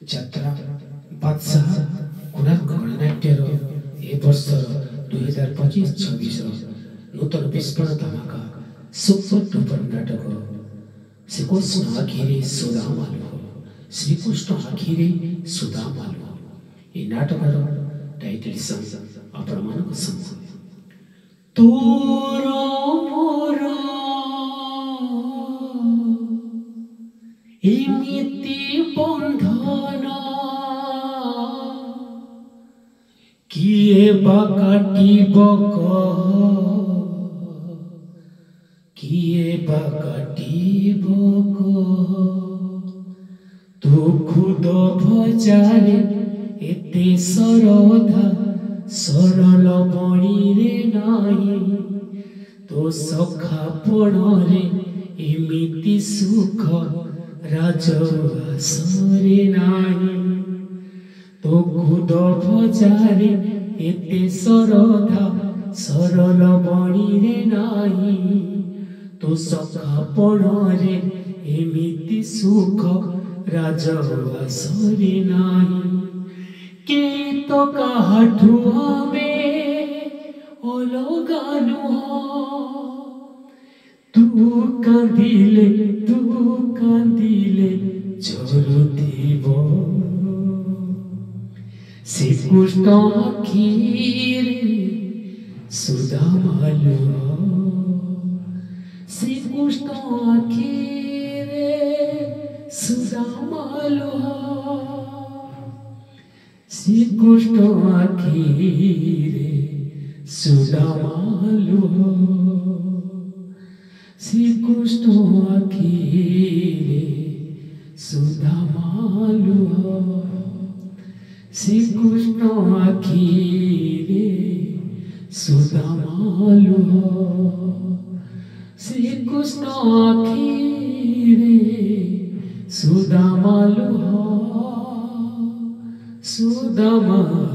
ଯାତ୍ରା ବାଦଶାହ କୋଣାର୍କ ଗଣନାଟ୍ୟର ଏ ବର୍ଷର 2025-26 ନୂତନ ବିସ୍ଫୋରଣ ଧମାକା ସୁପର ଡୁପର ନାଟକ ଶ୍ରୀକୃଷ୍ଣ ଆଖିରେ ସୁଦାମାଲୁ ଶ୍ରୀକୃଷ୍ଣ ଆଖିରେ ସୁଦାମାଲୁ ଏ ନାଟକର ଟାଇଟଲ ସଙ୍ଗ ଆପଣମାନଙ୍କ ସାମୁ ତୋର ମୋର ଏମିତି ବନ୍ଧନ କିଏ ବା କାଟିବ କହ କିଏ ବା କାଟିବ କହ ତୁ ଖୁଦ ଭଜାରେ ଏତେ ସରଧା ସରଳ ବଣିରେ ନାହିଁ ତୋ ସଖା ପଣରେ ଏମିତି ସୁଖ ରାଜଆସରେ ନାହିଁ ତୋ ଖୁଦ ଭଜାରେ ଏତେ ସରଧା ସରଳ ବଣିରେ ନାହିଁ ତୋ ସଖା ପଣରେ ଏମିତି ସୁଖ ରାଜଆସରେ ନାହିଁ କେ ତ କାହାଠୁ ଆମେ ଅଲଗା ନୁହଁ ତୁ କାନ୍ଦିଲେ ଝରୁଥିବ ଶ୍ରୀକୃଷ୍ଣ ଆଖିରେ ସୁଦାମାଲୁ ଶ୍ରୀକୃଷ୍ଣ ଆଖିରେ ସୁଦାମାଲୁ ଶ୍ରୀକୃଷ୍ଣ ଆଖିରେ ସୁଦାମାଲୁ ଶ୍ରୀକୃଷ୍ଣ ଆଖିରେ ସୁଦାମାଲୁ ଶ୍ରୀକୃଷ୍ଣ ଆଖିରେ ସୁଦାମାଲୁ ଶ୍ରୀକୃଷ୍ଣ ଆଖିରେ ସୁଦାମାଲୁ ସୁଦାମାଲୁ